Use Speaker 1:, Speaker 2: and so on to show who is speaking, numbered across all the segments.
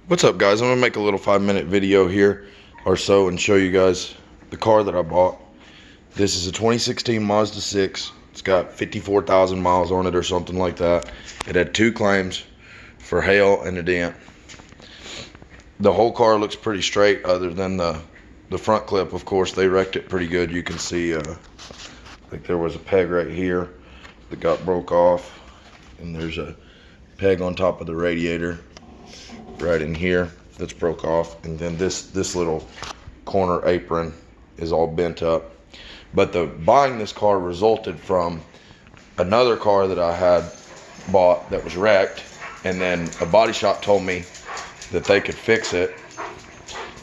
Speaker 1: What's up, guys? I'm gonna make a little 5-minute video here or so and show you guys the car that I bought. This is a 2016 Mazda 6. It's got 54,000 miles on it or something like that. It had 2 claims for hail and a dent. The whole car looks pretty straight other than the front clip. Of course, they wrecked it pretty good. You can see like there was a peg right here that got broke off, and there's a peg on top of the radiator right in here that's broke off, and then this little corner apron is all bent up. But buying this car resulted from another car that I had bought that was wrecked, and then a body shop told me that they could fix it,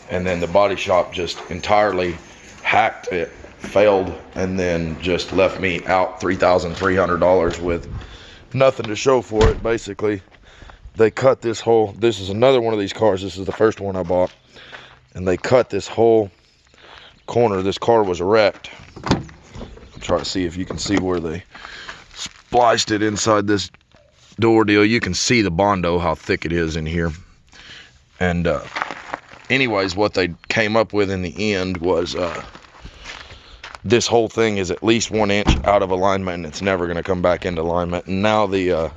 Speaker 1: and then the body shop just entirely hacked it, failed, and then just left me out $3,300 with nothing to show for it. Basically, they cut this whole, this is another one of these cars, this is the first one I bought, and they cut this whole corner. This car was wrecked. I'll try to see if you can see where they spliced it inside this door deal. You can see the Bondo, how thick it is in here. And anyways, what they came up with in the end was this whole thing is at least 1 inch out of alignment, and it's never going to come back into alignment. And now the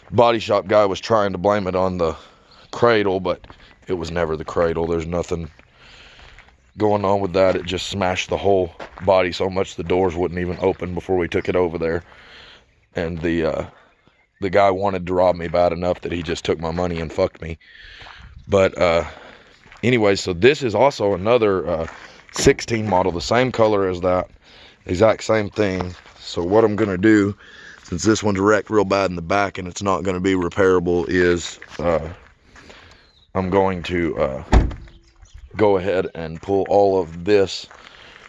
Speaker 1: body shop guy was trying to blame it on the cradle, but it was never the cradle. There's nothing going on with that. It just smashed the whole body so much the doors wouldn't even open before we took it over there. And the guy wanted to rob me bad enough that he just took my money and fucked me. But anyway, so this is also another 16 model, the same color as that, exact same thing. So what I'm gonna do, since this one's wrecked real bad in the back and it's not going to be repairable, is I'm going to go ahead and pull all of this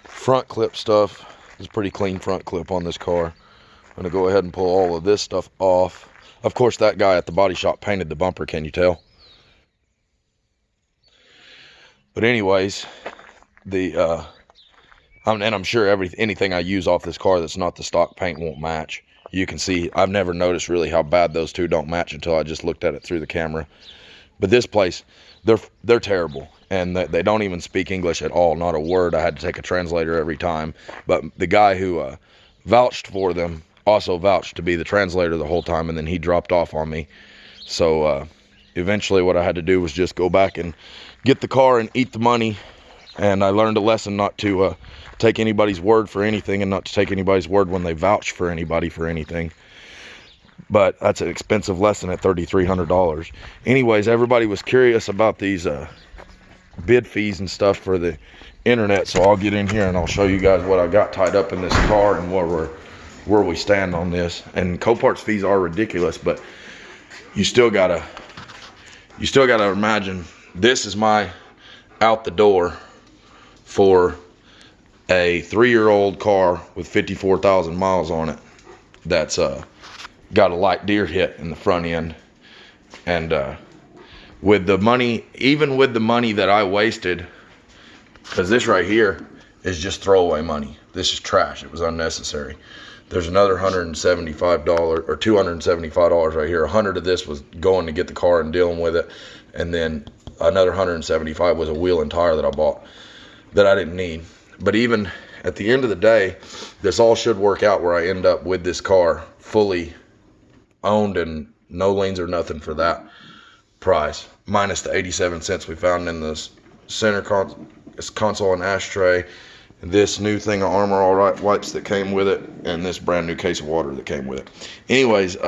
Speaker 1: front clip stuff. There's a pretty clean front clip on this car. I'm going to go ahead and pull all of this stuff off. Of course, that guy at the body shop painted the bumper, can you tell? But anyways, I'm sure anything I use off this car that's not the stock paint won't match. You can see, I've never noticed really how bad those two don't match until I just looked at it through the camera. But this place, they're terrible, and they don't even speak English at all, not a word. I had to take a translator every time. But the guy who vouched for them also vouched to be the translator the whole time, and then he dropped off on me. So eventually what I had to do was just go back and get the car and eat the money. And I learned a lesson not to take anybody's word for anything, and not to take anybody's word when they vouch for anybody for anything. But that's an expensive lesson at $3,300. Anyways, everybody was curious about these bid fees and stuff for the internet, so I'll get in here and I'll show you guys what I got tied up in this car and where we stand on this. And Copart's fees are ridiculous, but you still gotta imagine, this is my out the door for a 3-year-old car with 54,000 miles on it that's got a light deer hit in the front end. And with the money, even with the money that I wasted, because this right here is just throwaway money. This is trash. It was unnecessary. There's another $175 or $275 right here. 100 of this was going to get the car and dealing with it, and then another 175 was a wheel and tire that I bought that I didn't need. But even at the end of the day, this all should work out where I end up with this car fully owned and no liens or nothing for that price, minus the 87 cents we found in the center console and ashtray, and this new thing of Armor All Right wipes that came with it, and this brand new case of water that came with it. Anyways,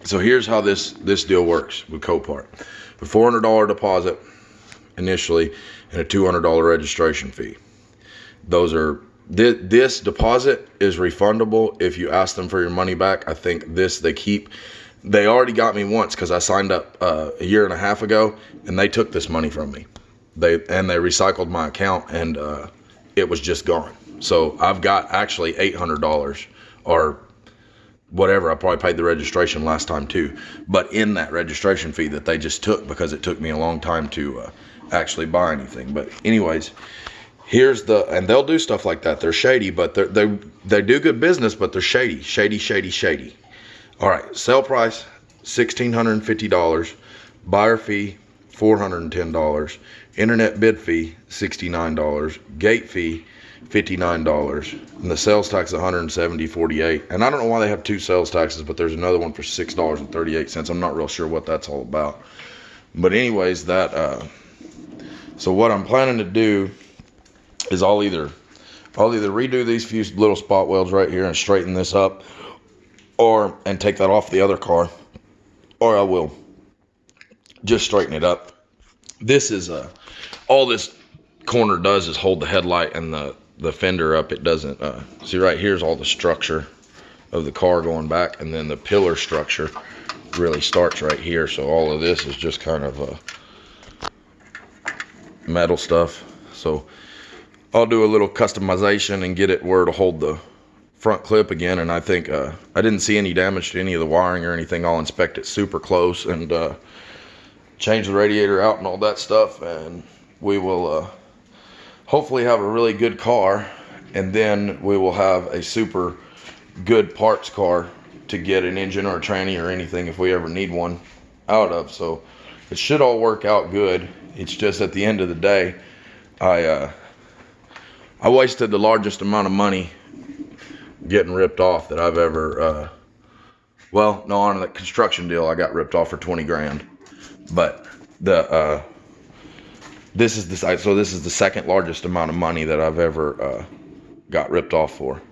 Speaker 1: so here's how this deal works with Copart. A $400 deposit initially and a $200 registration fee. This deposit is refundable if you ask them for your money back. I think they already got me once because I signed up a year and a half ago, and they took this money from me. They recycled my account, and it was just gone. So I've got actually $800 or whatever. I probably paid the registration last time too, but in that registration fee that they just took because it took me a long time to actually buy anything. But anyways, and they'll do stuff like that. They're shady, but they do good business, but they're shady. All right, sale price $1,650, buyer fee $410. Internet bid fee, $69. Gate fee, $59. And the sales tax, $170.48. And I don't know why they have two sales taxes, but there's another one for $6.38. I'm not real sure what that's all about. But anyways, so what I'm planning to do is I'll either redo these few little spot welds right here and straighten this up, and take that off the other car, or I will just straighten it up. This is all this corner does is hold the headlight and the fender up. It doesn't see, right here's all the structure of the car going back, and then the pillar structure really starts right here. So all of this is just kind of metal stuff. So I'll do a little customization and get it where to hold the front clip again. And I think I didn't see any damage to any of the wiring or anything. I'll inspect it super close and change the radiator out and all that stuff, and we will hopefully have a really good car, and then we will have a super good parts car to get an engine or a tranny or anything if we ever need one out of. So it should all work out good. It's just at the end of the day, I wasted the largest amount of money getting ripped off that I've ever, well, no, on the construction deal, I got ripped off for 20 grand. But this is the second largest amount of money that I've ever got ripped off for.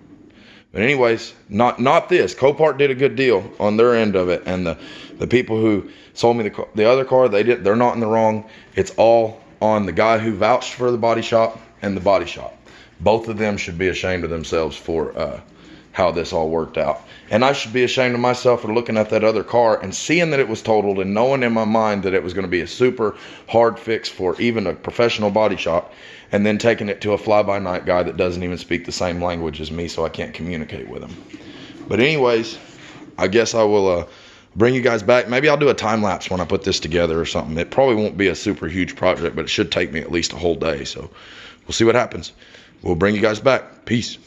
Speaker 1: But anyways, not this. Copart did a good deal on their end of it, and the people who sold me the other car, they're not in the wrong. It's all on the guy who vouched for the body shop and the body shop. Both of them should be ashamed of themselves for how this all worked out. And I should be ashamed of myself for looking at that other car and seeing that it was totaled and knowing in my mind that it was going to be a super hard fix for even a professional body shop, and then taking it to a fly-by-night guy that doesn't even speak the same language as me, so I can't communicate with him. But anyways, I guess I will bring you guys back. Maybe I'll do a time lapse when I put this together or something. It probably won't be a super huge project, but it should take me at least a whole day. So we'll see what happens. We'll bring you guys back. Peace.